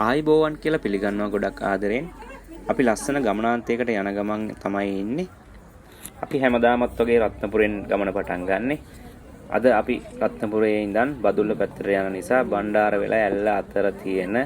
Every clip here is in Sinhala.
ආයිබෝවන් කියලා පිළිගන්නවා ගොඩක් ආදරෙන්. අපි ලස්සන ගමනාන්තයකට යන ගමන් තමයි ඉන්නේ. අපි හැමදාමත් වගේ රත්නපුරෙන් ගමන පටන් ගන්නෙ. අද අපි රත්නපුරේ ඉඳන් බදුල්ල පැත්තට යන නිසා බණ්ඩාර වෙලා ඇල්ල අතර තියෙන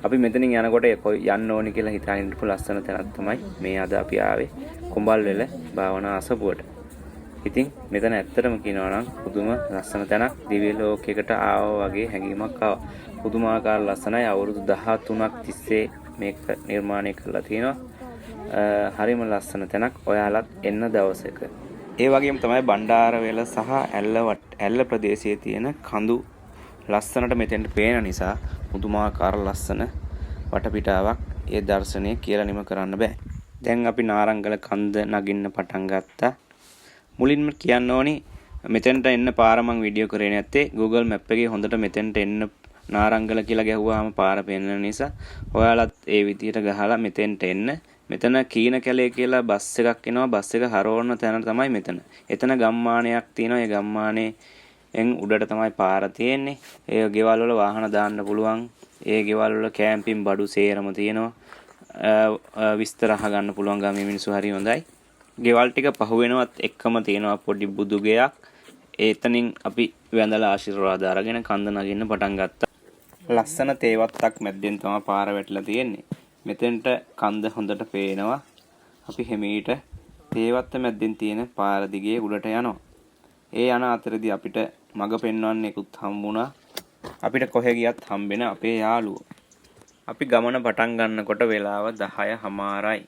අපි මෙතනින් යනකොට යන්න ඕනි කියලා හිතාගෙන ඉඳපු ලස්සන තැනක් තමයි මේ අද අපි ආවේ කොඹල්වෙල භාවනා අසපුවට. ඉතින් මෙතන ඇත්තටම කියනවා නම් පුදුම ලස්සන තැනක්, දිව්‍ය ලෝකයකට ආවා වගේ හැඟීමක් ආවා. පුදුමාකාර ලස්සනයි. අවුරුදු 13ක් තිස්සේ මේක නිර්මාණය කරලා තියෙනවා. හරිම ලස්සන තැනක්. ඔයාලත් එන්න දවසක. ඒ වගේම තමයි බණ්ඩාරවෙල සහ ඇල්ල ප්‍රදේශයේ තියෙන කඳු ලස්සනට මෙතෙන්ට පේන නිසා පුදුමාකාර ලස්සන වටපිටාවක් ඒ දර්ශනය කියලා නිම කරන්න බෑ. දැන් අපි නාරංගල කන්ද නගින්න පටන් ගත්තා. මුලින්ම කියන්න ඕනි මෙතෙන්ට එන්න පාර මං වීඩියෝ කරේ නැත්තේ Google Map එකේ හොඳට මෙතෙන්ට එන්න නාරංගල කියලා ගැහුවාම පාර පේන නිසා ඔයාලත් ඒ විදියට ගහලා මෙතෙන්ට එන්න. මෙතන කීන කැලේ කියලා බස් එකක් එනවා. බස් එක හරවන තැන තමයි මෙතන. එතන ගම්මානයක් තියෙනවා. ඒ ගම්මානයෙන් උඩට තමයි පාර තියෙන්නේ. ඒ ගෙවල් වල වාහන දාන්න පුළුවන්. ඒ ගෙවල් වල කැම්පින් බඩු සේරම තියෙනවා. විස්තර අහගන්න පුළුවන් ගමේ මිනිස්සු හරි හොඳයි. ගෙවල් ටික පහු වෙනවත් එක්කම තියෙනවා පොඩි බුදු ගෙයක්. එතනින් අපි වැඳලා ආශිර්වාද අරගෙන කන්ද නගින්න පටන් ගත්තා. ලස්සන තේවත්තක් මැද්දෙන් තමයි පාර වැටලා තියෙන්නේ. මෙතෙන්ට කන්ද හොඳට පේනවා. අපි හිමීට තේවත්ත මැද්දෙන් තියෙන පාර දිගේ උඩට යනවා. ඒ යන අතරදී අපිට මඟ පෙන්වන්නෙකුත් හම්බුණා. අපිට කොහෙ ගියත් හම්බෙන අපේ යාළුවෝ. අපි ගමන පටන් ගන්නකොට වෙලාව 10:00යි.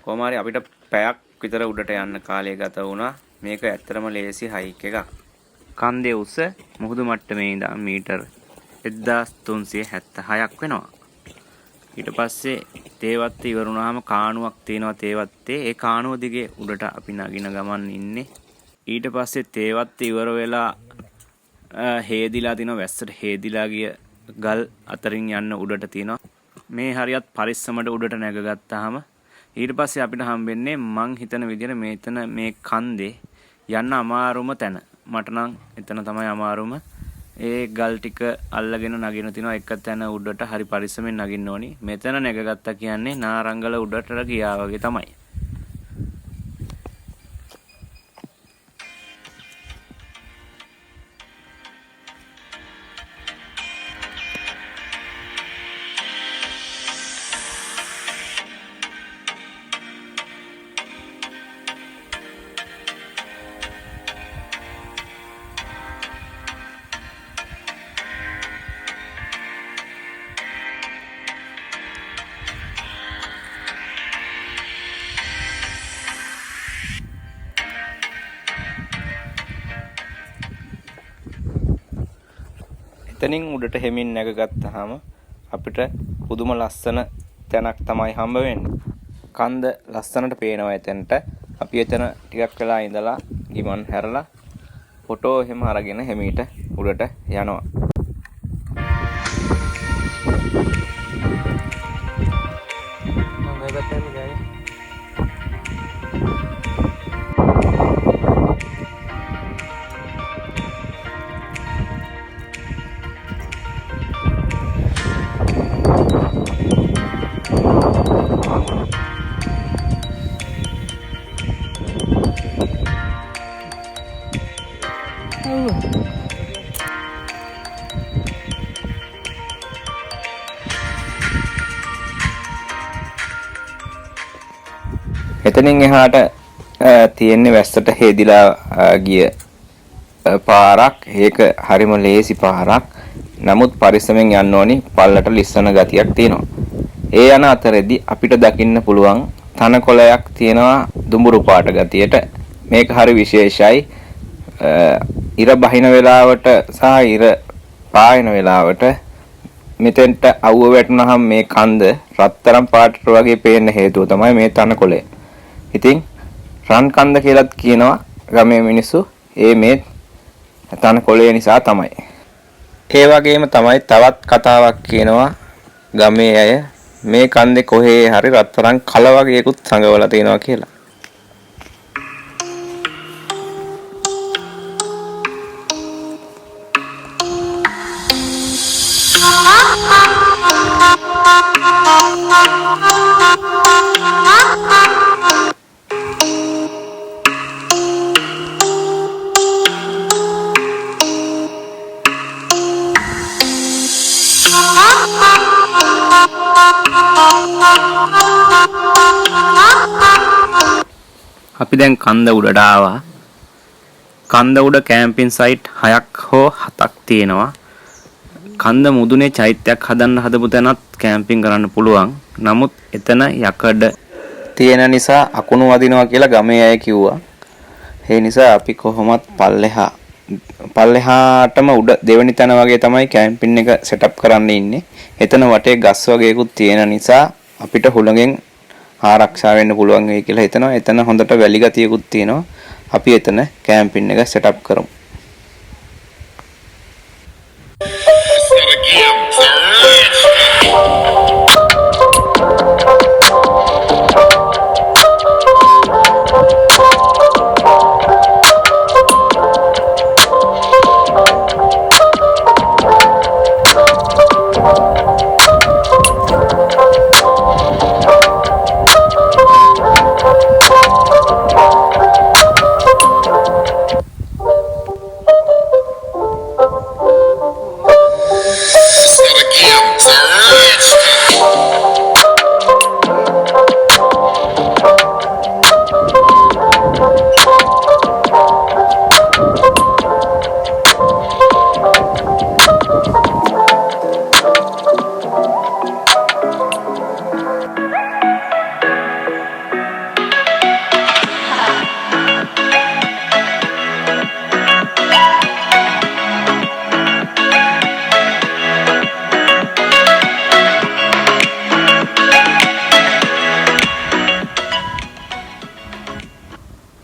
කොහොම හරි අපිට පැයක් විතර උඩට යන්න කාලය ගත වුණා. මේක ඇත්තටම ලේසි හයික් එකක්. කන්දේ උස මුහුදු මට්ටමේ ඉඳන් මීටර් 1376ක් වෙනවා. ඊට පස්සේ තේවත්ත ඉවරුණාම කාණුවක් තියෙනවා තේවත්තේ. ඒ කාණුව දිගේ උඩට අපි නගින ගමන් ඉන්නේ. ඊට පස්සේ තේවත්ත ඉවර වෙලා හේදිලා තිනවා. වැස්සට හේදිලා ගිය ගල් අතරින් යන්න උඩට තියෙනවා. මේ හරියත් පරිස්සමට උඩට නැගගත්තාම ඊට පස්සේ අපිට හම්බෙන්නේ මං හිතන විදිහට මෙතන මේ කන්දේ යන්න අමාරුම තැන. මට නම් එතන තමයි අමාරුම. ඒ ගල් ටික අල්ලගෙන නගින තිනවා එක තැන උඩට හරි පරිස්සමෙන් නගින්න ඕනි. මෙතන නැගගත්තා කියන්නේ නාරංගල උඩට ගියා වගේ තමයි. එතනින් උඩට හෙමින් නැගගත්තාම අපිට පුදුම ලස්සන තැනක් තමයි හම්බ වෙන්නේ. කන්ද ලස්සනට පේනවා එතනට. අපි එතන ටිකක් වෙලා ඉඳලා ගිමන් හැරලා ෆොටෝ එහෙම අරගෙන හෙමීට උඩට යනවා. එතනින් එහාට තියෙන්නේ වැස්සට හේදිලා ගිය පාරක්. ඒක හරිම ලේසි පාරක්. නමුත් පරිස්සමෙන් යන්න ඕනි. පල්ලට ලිස්සන ගතියක් තියෙනවා. ඒ යන අතරෙදි අපිට දකින්න පුළුවන් තනකොළයක් තියෙනවා දුඹුරු පාට ගතියට. මේක හරි විශේෂයි. ඉර බහින වෙලාවට සහ ඉර පායන වෙලාවට මෙතෙන්ට අවුව වැටුනහම මේ කන්ද රත්තරන් පාටට වගේ පේන්න හේතුව තමයි මේ තනකොළය. ඉතින් රන් කන්ද කියලාත් කියනවා ගමේ මිනිස්සු. මේ තනකොළය නිසා තමයි. ඒ වගේම තමයි තවත් කතාවක් කියනවා ගමේ අය මේ කන්දේ කොහේ හරි රත්තරන් කල වගේකුත් සංගවලා තියෙනවා කියලා. අපි දැන් කන්ද උඩට ආවා. කන්ද උඩ කැම්පින් සයිට් 6ක් හෝ 7ක් තියෙනවා. කන්ද මුදුනේ චෛත්‍යයක් හදන්න හදපු තැනත් කැම්පින් කරන්න පුළුවන්. නමුත් එතන යකඩ තියෙන නිසා අකුණු වදිනවා කියලා ගමේ අය කිව්වා. ඒ නිසා අපි කොහොමත් පල්ලෙහාටම උඩ දෙවෙනි තැන වගේ තමයි කැම්පින් එක සෙටප් කරන්න ඉන්නේ. එතන වටේ ගස් වගේකුත් තියෙන නිසා අපිට හුළඟෙන් ආරක්ෂා වෙන්න පුළුවන් වෙයි කියලා හිතනවා. එතන හොඳට වැලි ගතියකුත් තියෙනවා. අපි එතන කැම්පින් එක සෙටප් කරමු.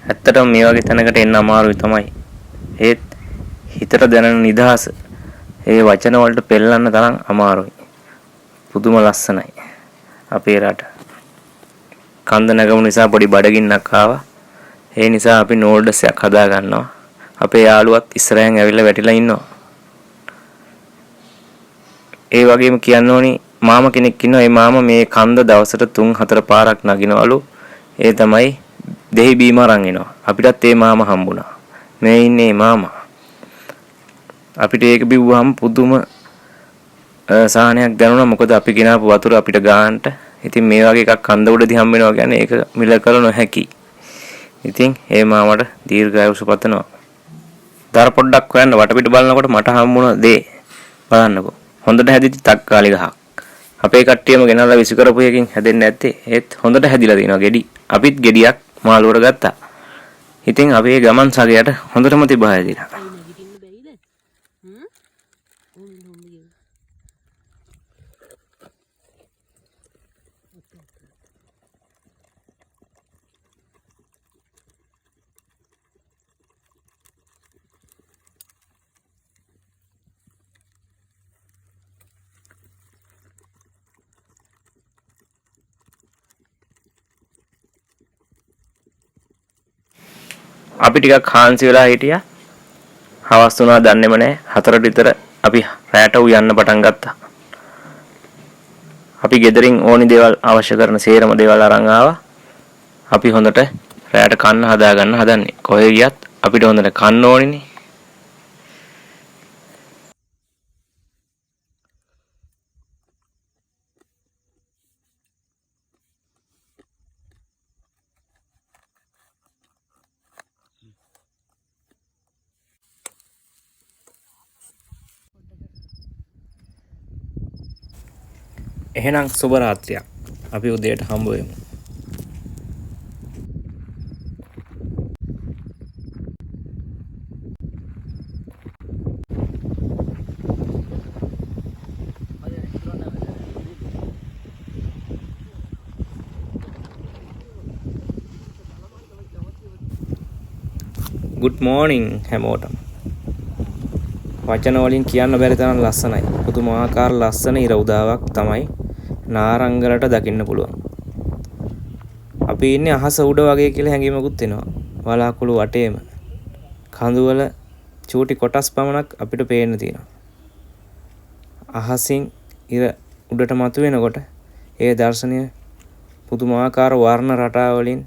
ඇත්තටම මේ වගේ තැනකට එන්න අමාරුයි තමයි. ඒත් හිතට දැනෙන නිදහස ඒ වචන වලට පෙන්නන්න තරම් අමාරුයි. පුදුම ලස්සනයි අපේ රට. කන්ද නැගමු නිසා පොඩි බඩගින්නක් ආවා. ඒ නිසා අපි නෝඩ්ස් එකක් හදා ගන්නවා. අපේ යාළුවත් ඉස්සරහෙන් ඇවිල්ලා වැටිලා ඉන්නවා. ඒ වගේම කියන්න ඕනි මාම කෙනෙක් ඉන්නවා. ඒ මාම මේ කන්ද දවසට 3-4 පාරක් නගිනවලු. ඒ තමයි දෙහි බීම අරන් එනවා. අපිටත් ඒ මාම හම්බුණා. මේ ඉන්නේ මාමා. අපිට ඒක බිව්වහම පුදුම සාහනයක් දැනුණා. මොකද අපි ගෙනාපු වතුර අපිට ගාන්නට. ඉතින් මේ වගේ එකක් කන්ද උඩදී හම්බ වෙනවා කියන්නේ ඒක මිල කළ නොහැකි. ඉතින් ඒ මාමට දීර්ඝායුෂ පතනවා. දර පොඩ්ඩක් හොයන්න වටපිට බලනකොට මට හම්බුණ දේ බලන්නකෝ. හොඳට හැදිච්ච තක්කාලි ගහක්. අපේ කට්ටියම ගෙනල්ලා විසි කරපු එකකින් හැදෙන්නේ නැත්තේ. ඒත් හොඳට හැදිලා තියෙනවා ගෙඩි. අපිත් ගෙඩියක් මාළුවට ගත්තා. ඉතින් අපේ ගමන් සගයට හොඳටම තිබා හැදිලා. අපි ටිකක් හාන්සි වෙලා හිටියා. හවස් වුණා දන්නේම නැහැ. 4ට විතර අපි රැට යන්න පටන් ගත්තා. අපි ගෙදරින් ඕනි දේවල් අවශ්‍ය කරන සේරම දේවල් අරන් ආවා. අපි හොඳට රැට කන්න හදා ගන්න හදන්නේ. කොහෙ ගියත් අපිට හොඳට කන්න ඕනිනේ. එහෙනම් සුබ රාත්‍රියක්. අපි උදේට හම්බ වෙමු. good morning හැමෝටම. වචන වලින් කියන්න බැරි තරම් ලස්සනයි. පුදුමාකාර ලස්සන ඉර උදාවක් තමයි නාරංගලට දකින්න පුළුවන්. අපි ඉන්නේ අහස උඩ වගේ කියලා හැඟීමකුත් එනවා. වලාකුළු වටේම කඳුවල චූටි කොටස් පමණක් අපිට පේන්න තියෙනවා. අහසින් ඉර උඩට මතුවෙනකොට ඒ දර්ශනය පුදුමාකාර වර්ණ රටා වලින්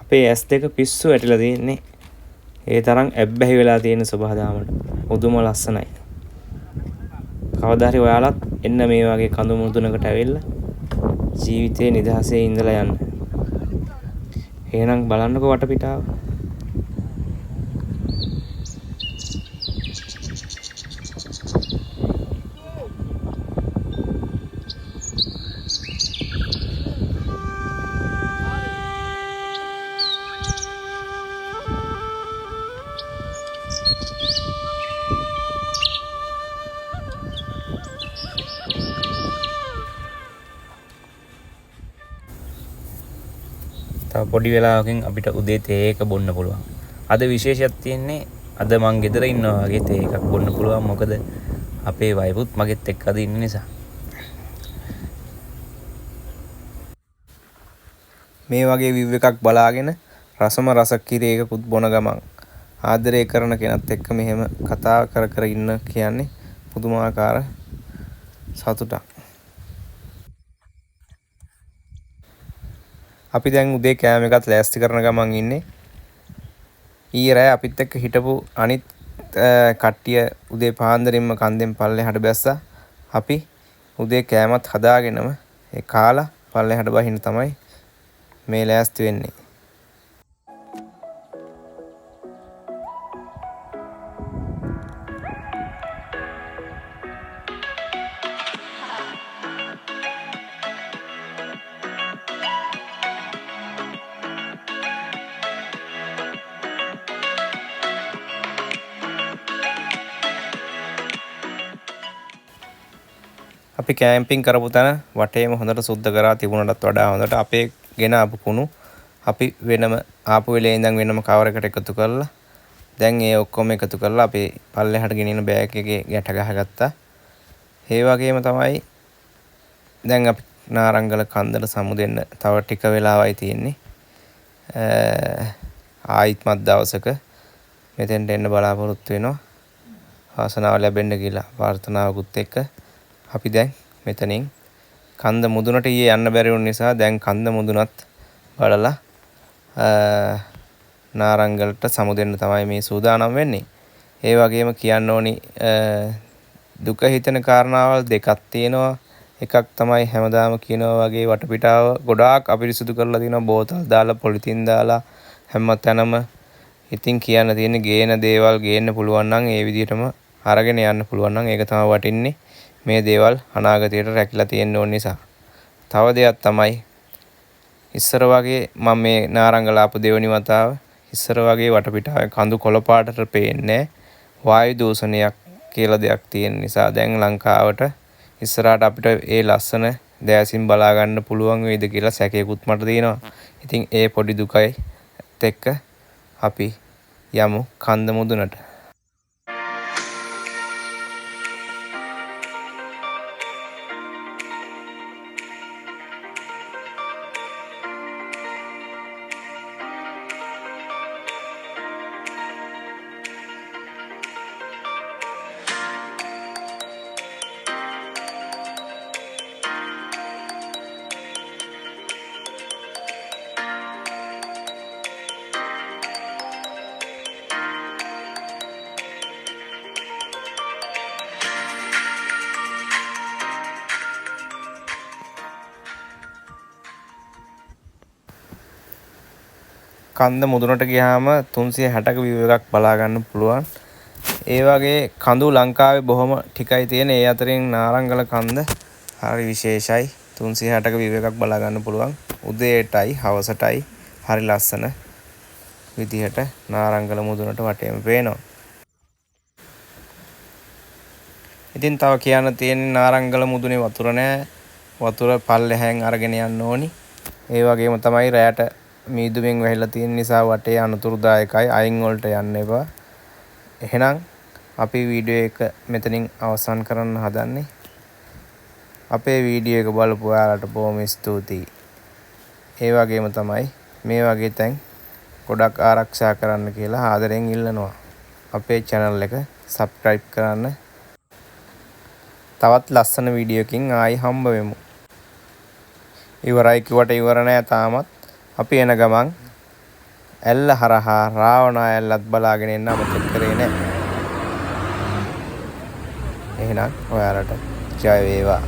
අපේ ඇස් දෙක පිස්සු වැටිලා තියෙන්නේ. ඒ තරම් ඇබ්බැහි වෙලා තියෙන සබහාදාමට. පුදුම ලස්සනයි. කවදා හරි ඔයාලත් එන්න මේ වගේ කඳු මුදුනකට ඇවිල්ලා ජීවිතේ නිදහසේ ඉඳලා යන්න. එහෙනම් බලන්නකෝ වටපිටාව. තව පොඩි වෙලාවකින් අපිට උදේ තේ එක බොන්න පුළුවන්. අද විශේෂයක් තියෙන්නේ අද මං ගෙදර ඉන්නවා වගේ තේ එකක් බොන්න පුළුවන්. මොකද අපේ වයිෆුත් මගෙත් එක්ක අද ඉන්න නිසා. මේ වගේ විව් එකක් බලාගෙන රසම රස කිරි එකකුත් බොන ගමන් ආදරය කරන කෙනත් එක්ක මෙහෙම කතා කර කර ඉන්න කියන්නේ පුදුමාකාර සතුටක්. අපි දැන් උදේ කෑම එකත් ලෑස්ති කරන ගමන් ඉන්නේ. ඊයේ රෑ අපිත් එක්ක හිටපු අනිත් කට්ටිය උදේ පාන්දරින්ම කන්දෙන් පල්ලෙහාට බැස්සා. අපි උදේ කෑමත් හදාගෙනම ඒ කාලා පල්ලෙහාට බහින්න තමයි මේ ලෑස්ති වෙන්නේ. අපි කැම්පින් කරපු තැන වටේම හොඳට සුද්ධ කරලා තිබුණටත් වඩා හොඳට අපේ ගෙන ආපු කුණු අපි වෙනම ආපු වෙලේ ඉඳන් වෙනම කවර එකට එකතු කරලා දැන් ඒ ඔක්කොම එකතු කරලා අපි පල්ලෙහාට ගෙනියන බෑග් එකේ ගැට ගහගත්තා. ඒ වගේම තමයි දැන් අපි නාරංගල කන්දට සමුදෙන්න තව ටික වෙලාවයි තියෙන්නේ. ආයිත්මත් දවසක මෙතෙන්ට එන්න බලාපොරොත්තු වෙනවා. වාසනාව ලැබෙන්න කියලා ප්‍රාර්ථනාවකුත් එක්ක අපි දැන් මෙතනින් කන්ද මුදුනට ඊයේ යන්න බැරි වුන නිසා දැන් කන්ද මුදුනත් බලලා නාරංගලට සමුදෙන්න තමයි මේ සූදානම් වෙන්නේ. ඒ වගේම කියන්න ඕනි දුක හිතෙන කාරණාවල් දෙකක් තියෙනවා. එකක් තමයි හැමදාම කියනවා වගේ වටපිටාව ගොඩාක් අපිරිසුදු කරලා තියෙනවා. බෝතල් දාලා පොලිතින් දාලා හැම තැනම. ඉතින් කියන්න තියෙන්නේ ගේන දේවල් ගේන්න පුළුවන් නම් ඒ විදිහටම අරගෙන යන්න පුළුවන් නම් ඒක තමයි වටින්නේ. මේ දේවල් අනාගතයට රැකිලා තියෙන්න ඕන නිසා. තව දෙයක් තමයි ඉස්සර වගේ මම මේ නාරංගල ආපු දෙවනි වතාව ඉස්සර වගේ වටපිටාවේ කඳු කොළ පාටට පේන්නේ වායු දූෂණයක් කියලා දෙයක් තියෙන නිසා දැන් ලංකාවට ඉස්සරහට අපිට ඒ ලස්සන දෑසින් බලා ගන්න පුළුවන් වේද කියලා සැකයකුත් මට තියෙනවා. ඉතින් ඒ පොඩි දුකයි එක්ක අපි යමු කන්ද මුදුනට. කන්ද මුදුනට ගියාම 360ක view එකක් බලා ගන්න පුළුවන්. ඒ වගේ කඳු ලංකාවේ බොහොම ටිකයි තියෙන. ඒ අතරින් නාරංගල කන්ද හරි විශේෂයි. 360ක view එකක් බලා ගන්න පුළුවන්. උදේටයි හවසටයි හරි ලස්සන විදිහට නාරංගල මුදුනට වටේම පේනවා. ඉතින් තව කියන්න තියෙන්නේ නාරංගල මුදුනේ වතුර නෑ. වතුර පල්ලෙහෙන් අරගෙන යන්න ඕනි. ඒ වගේම තමයි රැයට මීදුමෙන් වැහිලා තියෙන නිසා වටේ අනුතුරුදායකයි. අයින් වලට යන්න එපා. එහෙනම් අපි වීඩියෝ එක මෙතනින් අවසන් කරන්න හදන්නේ. අපේ වීඩියෝ එක බලපු ඔයාලට බොහොම ස්තුතියි. ඒ වගේම තමයි මේ වගේ තැන් ගොඩක් ආරක්ෂා කරන්න කියලා ආදරෙන් ඉල්ලනවා. අපේ channel එක subscribe කරන්න. තවත් ලස්සන වීඩියෝ එකකින් ආයි හම්බ වෙමු. ඉවරයි කිව්වට ඉවර නෑ තාමත්. අපි එන ගමන් ඇල්ල හරහා රාවණා ඇල්ලත් බලාගෙන එන්න අමතක කරේ නෑ. එහෙනම් ඔයාලට ජය වේවා.